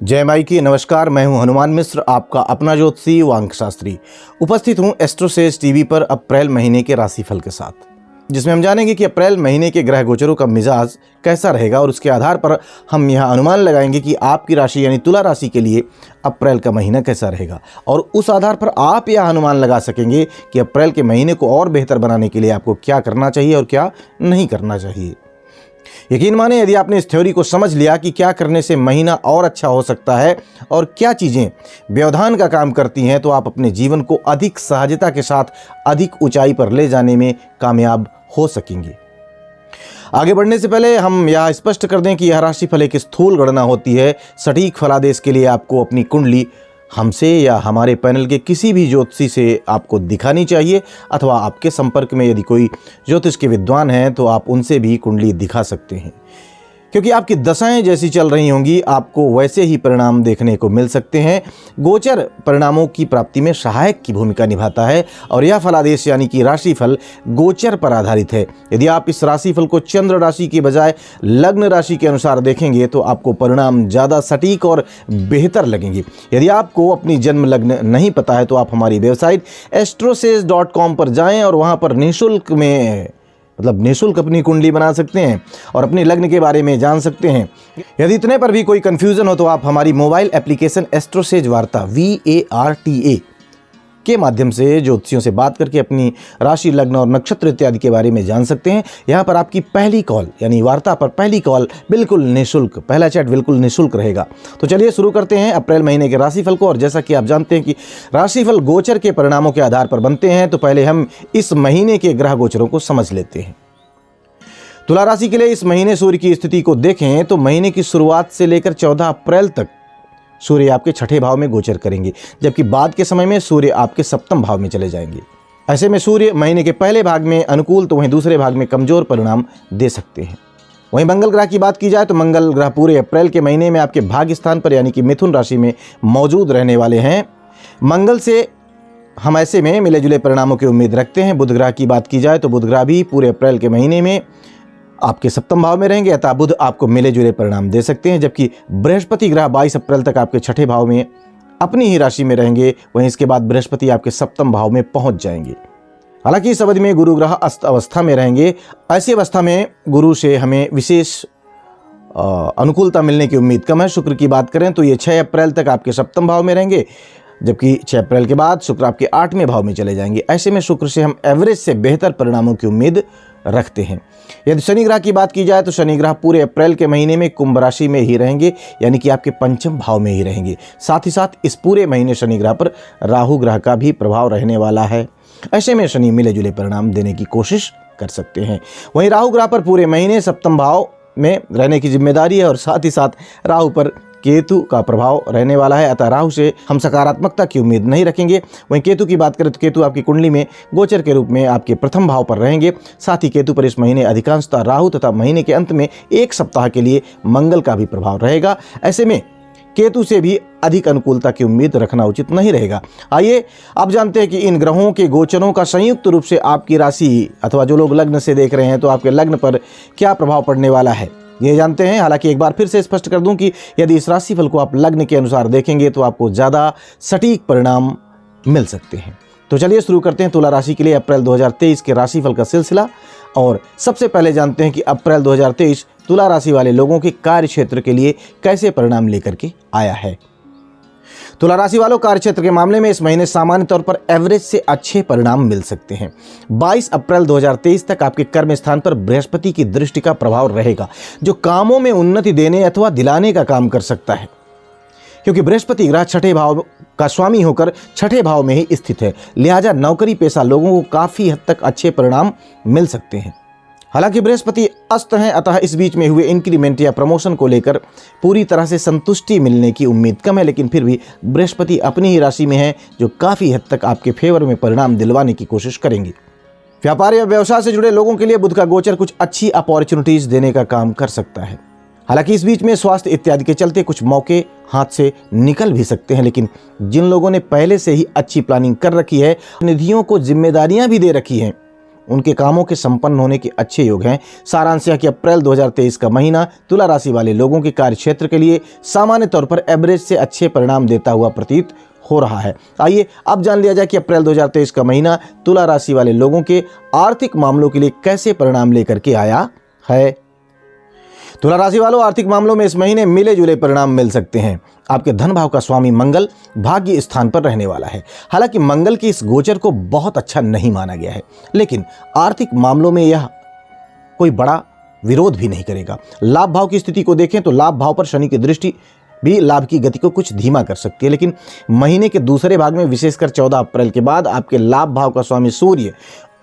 जय माई की नमस्कार। मैं हूं हनुमान मिश्र, आपका अपना ज्योतिषी वांक शास्त्री। उपस्थित हूं एस्ट्रोसेज टीवी पर अप्रैल महीने के राशिफल के साथ, जिसमें हम जानेंगे कि अप्रैल महीने के ग्रह गोचरों का मिजाज कैसा रहेगा और उसके आधार पर हम यहां अनुमान लगाएंगे कि आपकी राशि यानी तुला राशि के लिए अप्रैल का महीना कैसा रहेगा, और उस आधार पर आप यह अनुमान लगा सकेंगे कि अप्रैल के महीने को और बेहतर बनाने के लिए आपको क्या करना चाहिए और क्या नहीं करना चाहिए। यकीन माने, यदि आपने इस थ्योरी को समझ लिया कि क्या करने से महीना और अच्छा हो सकता है और क्या चीज़ें व्यवधान का काम करती हैं, तो आप अपने जीवन को अधिक सहजता के साथ अधिक ऊंचाई पर ले जाने में कामयाब हो सकेंगे। आगे बढ़ने से पहले हम यह स्पष्ट कर दें कि यह राशिफल एक स्थूल गणना होती है। सटीक फलादेश के लिए आपको अपनी कुंडली हमसे या हमारे पैनल के किसी भी ज्योतिषी से आपको दिखानी चाहिए, अथवा आपके संपर्क में यदि कोई ज्योतिष के विद्वान हैं तो आप उनसे भी कुंडली दिखा सकते हैं, क्योंकि आपकी दशाएं जैसी चल रही होंगी आपको वैसे ही परिणाम देखने को मिल सकते हैं। गोचर परिणामों की प्राप्ति में सहायक की भूमिका निभाता है और यह फलादेश यानी कि राशिफल गोचर पर आधारित है। यदि आप इस राशिफल को चंद्र राशि के बजाय लग्न राशि के अनुसार देखेंगे तो आपको परिणाम ज़्यादा सटीक और बेहतर लगेंगे। यदि आपको अपनी जन्म लग्न नहीं पता है तो आप हमारी वेबसाइट astrosage.com पर जाएं और वहाँ पर निःशुल्क अपनी कुंडली बना सकते हैं और अपने लग्न के बारे में जान सकते हैं। यदि इतने पर भी कोई कंफ्यूजन हो तो आप हमारी मोबाइल एप्लीकेशन एस्ट्रोसेज वार्ता VARTA के माध्यम से ज्योतिषियों से बात करके अपनी राशि, लग्न और नक्षत्र इत्यादि के बारे में जान सकते हैं। यहाँ पर आपकी पहली कॉल यानी वार्ता पर पहली कॉल बिल्कुल निःशुल्क, पहला चैट बिल्कुल निःशुल्क रहेगा। तो चलिए शुरू करते हैं अप्रैल महीने के राशिफल को। और जैसा कि आप जानते हैं कि राशिफल गोचर के परिणामों के आधार पर बनते हैं, तो पहले हम इस महीने के ग्रह गोचरों को समझ लेते हैं। तुला राशि के लिए इस महीने सूर्य की स्थिति को देखें तो महीने की शुरुआत से लेकर 14 अप्रैल तक सूर्य आपके छठे भाव में गोचर करेंगे, जबकि बाद के समय में सूर्य आपके सप्तम भाव में चले जाएंगे। ऐसे में सूर्य महीने के पहले भाग में अनुकूल तो वहीं दूसरे भाग में कमजोर परिणाम दे सकते हैं। वहीं मंगल ग्रह की बात की जाए तो मंगल ग्रह पूरे अप्रैल के महीने में आपके भाग्य स्थान पर यानी कि मिथुन राशि में मौजूद रहने वाले हैं। मंगल से हम ऐसे में मिले जुले परिणामों की उम्मीद रखते हैं। बुध ग्रह की बात की जाए तो बुध ग्रह भी पूरे अप्रैल के महीने में आपके सप्तम भाव में रहेंगे, अतः बुध आपको मिले जुले परिणाम दे सकते हैं। जबकि बृहस्पति ग्रह 22 अप्रैल तक आपके छठे भाव में अपनी ही राशि में रहेंगे, वहीं इसके बाद बृहस्पति आपके सप्तम भाव में पहुंच जाएंगे। हालांकि इस अवधि में गुरु ग्रह अस्त अवस्था में रहेंगे। ऐसी अवस्था में गुरु से हमें विशेष अनुकूलता मिलने की उम्मीद कम है। शुक्र की बात करें तो ये 6 अप्रैल तक आपके सप्तम भाव में रहेंगे, जबकि 6 अप्रैल के बाद शुक्र आपके 8वें भाव में चले जाएंगे। ऐसे में शुक्र से हम एवरेज से बेहतर परिणामों की उम्मीद रखते हैं। यदि शनि ग्रह की बात की जाए तो शनि ग्रह पूरे अप्रैल के महीने में कुंभ राशि में ही रहेंगे, यानी कि आपके पंचम भाव में ही रहेंगे। साथ ही साथ इस पूरे महीने शनि ग्रह पर राहु ग्रह का भी प्रभाव रहने वाला है। ऐसे में शनि मिले जुले परिणाम देने की कोशिश कर सकते हैं। वहीं राहु ग्रह पर पूरे महीने सप्तम भाव में रहने की जिम्मेदारी है और साथ ही साथ राहु पर केतु का प्रभाव रहने वाला है, अतः राहु से हम सकारात्मकता की उम्मीद नहीं रखेंगे। वहीं केतु की बात करें तो केतु आपकी कुंडली में गोचर के रूप में आपके प्रथम भाव पर रहेंगे। साथ ही केतु पर इस महीने अधिकांशतः राहु तथा महीने के अंत में एक सप्ताह के लिए मंगल का भी प्रभाव रहेगा। ऐसे में केतु से भी अधिक अनुकूलता की उम्मीद रखना उचित नहीं रहेगा। आइए अब जानते हैं कि इन ग्रहों के गोचरों का संयुक्त रूप से आपकी राशि अथवा जो लोग लग्न से देख रहे हैं तो आपके लग्न पर क्या प्रभाव पड़ने वाला है, ये जानते हैं। हालांकि एक बार फिर से स्पष्ट कर दूं कि यदि इस राशिफल को आप लग्न के अनुसार देखेंगे तो आपको ज़्यादा सटीक परिणाम मिल सकते हैं। तो चलिए शुरू करते हैं तुला राशि के लिए अप्रैल 2023 के राशिफल का सिलसिला। और सबसे पहले जानते हैं कि अप्रैल 2023 तुला राशि वाले लोगों के कार्य क्षेत्र के लिए कैसे परिणाम लेकर के आया है। तुला राशि वालों, कार्य क्षेत्र के मामले में इस महीने सामान्य तौर पर एवरेज से अच्छे परिणाम मिल सकते हैं। 22 अप्रैल 2023 तक आपके कर्म स्थान पर बृहस्पति की दृष्टि का प्रभाव रहेगा, जो कामों में उन्नति देने अथवा दिलाने का काम कर सकता है, क्योंकि बृहस्पति ग्रह छठे भाव का स्वामी होकर छठे भाव में ही स्थित है। लिहाजा नौकरी पेशा लोगों को काफ़ी हद तक अच्छे परिणाम मिल सकते हैं। हालांकि बृहस्पति अस्त हैं, अतः इस बीच में हुए इंक्रीमेंट या प्रमोशन को लेकर पूरी तरह से संतुष्टि मिलने की उम्मीद कम है, लेकिन फिर भी बृहस्पति अपनी ही राशि में है, जो काफ़ी हद तक आपके फेवर में परिणाम दिलवाने की कोशिश करेंगे। व्यापार या व्यवसाय से जुड़े लोगों के लिए बुध का गोचर कुछ अच्छी अपॉर्चुनिटीज देने का काम कर सकता है। हालांकि इस बीच में स्वास्थ्य इत्यादि के चलते कुछ मौके हाथ से निकल भी सकते हैं, लेकिन जिन लोगों ने पहले से ही अच्छी प्लानिंग कर रखी है, निधियों को जिम्मेदारियां भी दे रखी हैं, उनके कामों के संपन्न होने के अच्छे योग हैं। सारांश यह कि अप्रैल 2023 का महीना तुला राशि वाले लोगों के कार्य क्षेत्र के लिए सामान्य तौर पर एवरेज से अच्छे परिणाम देता हुआ प्रतीत हो रहा है। आइए अब जान लिया जाए कि अप्रैल 2023 का महीना तुला राशि वाले लोगों के आर्थिक मामलों के लिए कैसे परिणाम लेकर के आया है। तुला राशि वालों, आर्थिक मामलों में इस महीने मिले जुले परिणाम मिल सकते हैं। आपके धन भाव का स्वामी मंगल भाग्य स्थान पर रहने वाला है। हालांकि मंगल की इस गोचर को बहुत अच्छा नहीं माना गया है, लेकिन आर्थिक मामलों में यह कोई बड़ा विरोध भी नहीं करेगा। लाभ भाव की स्थिति को देखें तो लाभ भाव पर शनि की दृष्टि भी लाभ की गति को कुछ धीमा कर सकती है, लेकिन महीने के दूसरे भाग में विशेषकर 14 अप्रैल के बाद आपके लाभ भाव का स्वामी सूर्य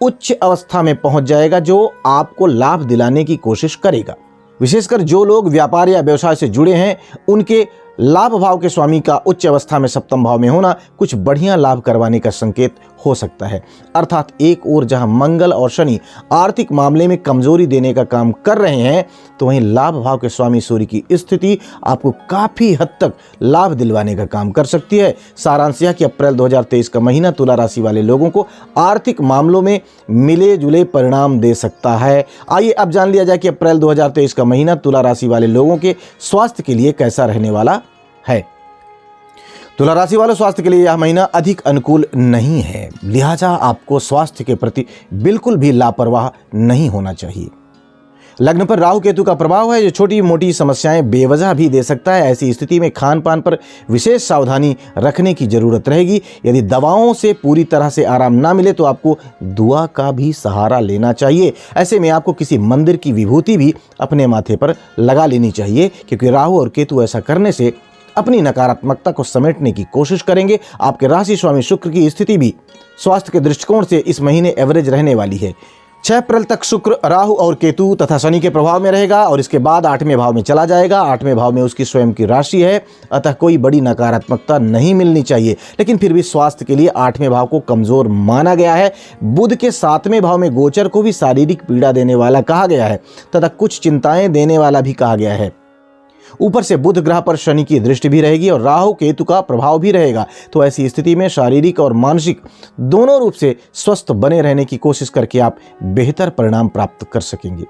उच्च अवस्था में पहुंच जाएगा, जो आपको लाभ दिलाने की कोशिश करेगा। विशेषकर जो लोग व्यापार या व्यवसाय से जुड़े हैं, उनके लाभ भाव के स्वामी का उच्च अवस्था में सप्तम भाव में होना कुछ बढ़िया लाभ करवाने का संकेत हो सकता है। अर्थात एक ओर जहां मंगल और शनि आर्थिक मामले में कमजोरी देने का काम कर रहे हैं, तो वहीं लाभ भाव के स्वामी सूर्य की स्थिति आपको काफी हद तक लाभ दिलवाने का काम कर सकती है। सारांश यह कि अप्रैल 2023 का महीना तुला राशि वाले लोगों को आर्थिक मामलों में मिले जुले परिणाम दे सकता है। आइए अब जान लिया जाए कि अप्रैल 2023 का महीना तुला राशि वाले लोगों के स्वास्थ्य के लिए कैसा रहने वाला है। तुला राशि वालों, स्वास्थ्य के लिए यह महीना अधिक अनुकूल नहीं है, लिहाजा आपको स्वास्थ्य के प्रति बिल्कुल भी लापरवाह नहीं होना चाहिए। लग्न पर राहु केतु का प्रभाव है, जो छोटी मोटी समस्याएं बेवजह भी दे सकता है। ऐसी स्थिति में खान पान पर विशेष सावधानी रखने की जरूरत रहेगी। यदि दवाओं से पूरी तरह से आराम ना मिले तो आपको दुआ का भी सहारा लेना चाहिए। ऐसे में आपको किसी मंदिर की विभूति भी अपने माथे पर लगा लेनी चाहिए, क्योंकि राहु और केतु ऐसा करने से अपनी नकारात्मकता को समेटने की कोशिश करेंगे। आपके राशि स्वामी शुक्र की स्थिति भी स्वास्थ्य के दृष्टिकोण से इस महीने एवरेज रहने वाली है। 6 अप्रैल तक शुक्र राहु और केतु तथा शनि के प्रभाव में रहेगा और इसके बाद 8वें भाव में चला जाएगा। 8वें भाव में उसकी स्वयं की राशि है, अतः कोई बड़ी नकारात्मकता नहीं मिलनी चाहिए। लेकिन फिर भी स्वास्थ्य के लिए 8वें भाव को कमजोर माना गया है। बुध के 7वें भाव में गोचर को भी शारीरिक पीड़ा देने वाला कहा गया है तथा कुछ चिंताएं देने वाला भी कहा गया है। ऊपर से बुध ग्रह पर शनि की दृष्टि भी रहेगी और राहु केतु का प्रभाव भी रहेगा। तो ऐसी स्थिति में शारीरिक और मानसिक दोनों रूप से स्वस्थ बने रहने की कोशिश करके आप बेहतर परिणाम प्राप्त कर सकेंगे।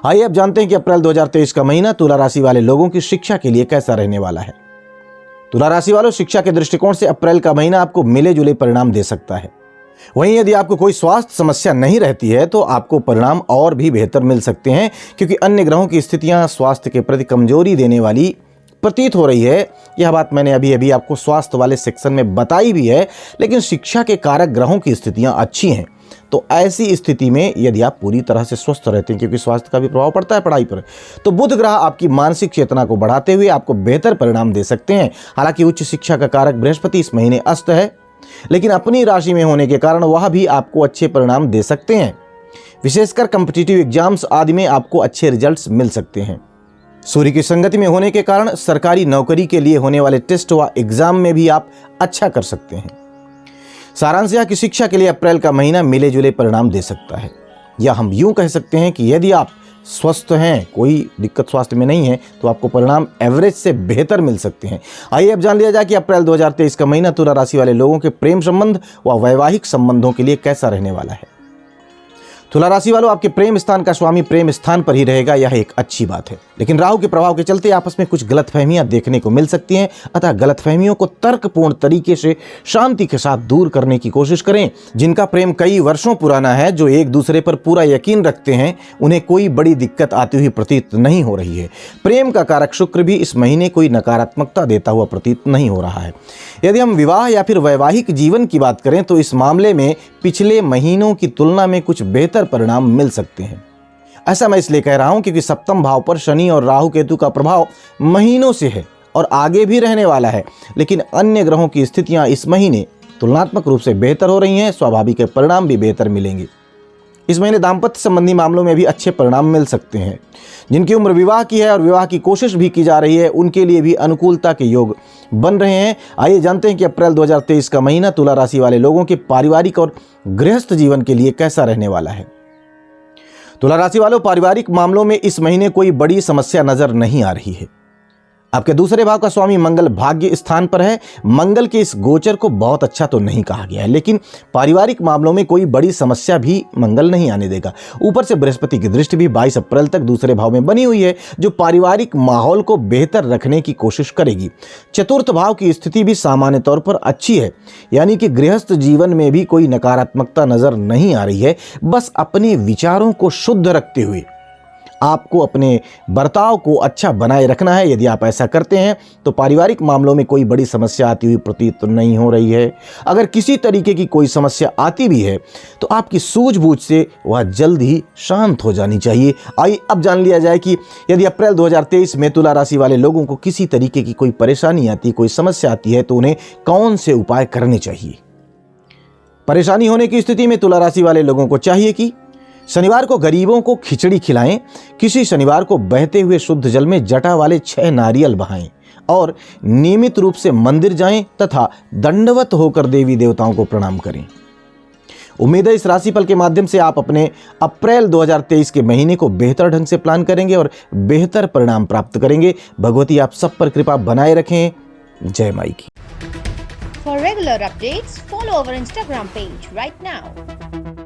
आइए अब जानते हैं कि अप्रैल 2023 का महीना तुला राशि वाले लोगों की शिक्षा के लिए कैसा रहने वाला है। तुला राशि वालों, शिक्षा के दृष्टिकोण से अप्रैल का महीना आपको मिले जुले परिणाम दे सकता है। वहीं यदि आपको कोई स्वास्थ्य समस्या नहीं रहती है तो आपको परिणाम और भी बेहतर मिल सकते हैं, क्योंकि अन्य ग्रहों की स्थितियां स्वास्थ्य के प्रति कमजोरी देने वाली प्रतीत हो रही है। यह बात मैंने अभी आपको स्वास्थ्य वाले सेक्शन में बताई भी है, लेकिन शिक्षा के कारक ग्रहों की स्थितियां अच्छी हैं। तो ऐसी स्थिति में यदि आप पूरी तरह से स्वस्थ रहते हैं, क्योंकि स्वास्थ्य का भी प्रभाव पड़ता है पढ़ाई पर, तो बुध ग्रह आपकी मानसिक चेतना को बढ़ाते हुए आपको बेहतर परिणाम दे सकते हैं। हालांकि उच्च शिक्षा का कारक बृहस्पति इस महीने अस्त है, लेकिन अपनी राशि में होने के कारण वह भी आपको अच्छे परिणाम दे सकते हैं। विशेषकर कॉम्पिटिटिव एग्जाम्स आदि में आपको अच्छे रिजल्ट्स मिल सकते हैं। सूर्य की संगति में होने के कारण सरकारी नौकरी के लिए होने वाले टेस्ट व एग्जाम में भी आप अच्छा कर सकते हैं। सारांश यह कि शिक्षा के लिए अप्रैल का महीना मिले जुले परिणाम दे सकता है, या हम यूं कह सकते हैं कि यदि आप स्वस्थ हैं, कोई दिक्कत स्वास्थ्य में नहीं है, तो आपको परिणाम एवरेज से बेहतर मिल सकते हैं। आइए अब जान लिया जाए कि अप्रैल 2023 का महीना तुला राशि वाले लोगों के प्रेम संबंध व वैवाहिक संबंधों के लिए कैसा रहने वाला है। तुला राशि वालों, आपके प्रेम स्थान का स्वामी प्रेम स्थान पर ही रहेगा, यह एक अच्छी बात है। लेकिन राहु के प्रभाव के चलते आपस में कुछ गलतफहमियां देखने को मिल सकती हैं, अतः गलतफहमियों को तर्कपूर्ण तरीके से शांति के साथ दूर करने की कोशिश करें। जिनका प्रेम कई वर्षों पुराना है, जो एक दूसरे पर पूरा यकीन रखते हैं, उन्हें कोई बड़ी दिक्कत आती हुई प्रतीत नहीं हो रही है। प्रेम का कारक शुक्र भी इस महीने कोई नकारात्मकता देता हुआ प्रतीत नहीं हो रहा है। यदि हम विवाह या फिर वैवाहिक जीवन की बात करें तो इस मामले में पिछले महीनों की तुलना में कुछ बेहतर परिणाम मिल सकते हैं। ऐसा मैं इसलिए कह रहा हूं क्योंकि सप्तम भाव पर शनि और राहु केतु का प्रभाव महीनों से है और आगे भी रहने वाला है, लेकिन अन्य ग्रहों की स्थितियां इस महीने तुलनात्मक रूप से बेहतर हो रही हैं। स्वाभाविक परिणाम भी बेहतर मिलेंगे। इस महीने दाम्पत्य संबंधी मामलों में भी अच्छे परिणाम मिल सकते हैं। जिनकी उम्र विवाह की है और विवाह की कोशिश भी की जा रही है, उनके लिए भी अनुकूलता के योग बन रहे हैं। आइए जानते हैं कि अप्रैल 2023 का महीना तुला राशि वाले लोगों के पारिवारिक और गृहस्थ जीवन के लिए कैसा रहने वाला है। तुला राशि वालों, पारिवारिक मामलों में इस महीने कोई बड़ी समस्या नजर नहीं आ रही है। आपके दूसरे भाव का स्वामी मंगल भाग्य स्थान पर है। मंगल के इस गोचर को बहुत अच्छा तो नहीं कहा गया है, लेकिन पारिवारिक मामलों में कोई बड़ी समस्या भी मंगल नहीं आने देगा। ऊपर से बृहस्पति की दृष्टि भी 22 अप्रैल तक दूसरे भाव में बनी हुई है, जो पारिवारिक माहौल को बेहतर रखने की कोशिश करेगी। चतुर्थ भाव की स्थिति भी सामान्य तौर पर अच्छी है, यानी कि गृहस्थ जीवन में भी कोई नकारात्मकता नजर नहीं आ रही है। बस अपने विचारों को शुद्ध रखते हुए आपको अपने बर्ताव को अच्छा बनाए रखना है। यदि आप ऐसा करते हैं तो पारिवारिक मामलों में कोई बड़ी समस्या आती हुई प्रतीत नहीं हो रही है। अगर किसी तरीके की कोई समस्या आती भी है तो आपकी सूझबूझ से वह जल्द ही शांत हो जानी चाहिए। आइए अब जान लिया जाए कि यदि अप्रैल 2023 में तुला राशि वाले लोगों को किसी तरीके की कोई परेशानी आती, कोई समस्या आती है तो उन्हें कौन से उपाय करने चाहिए। परेशानी होने की स्थिति में तुला राशि वाले लोगों को चाहिए कि शनिवार को गरीबों को खिचड़ी खिलाएं, किसी शनिवार को बहते हुए शुद्ध जल में जटा वाले 6 नारियल बहाएं और नियमित रूप से मंदिर जाएं तथा दंडवत होकर देवी देवताओं को प्रणाम करें। उम्मीद है इस राशिफल के माध्यम से आप अपने अप्रैल 2023 के महीने को बेहतर ढंग से प्लान करेंगे और बेहतर परिणाम प्राप्त करेंगे। भगवती आप सब पर कृपा बनाए रखें। जय माई की। For regular updates, follow our Instagram page right now.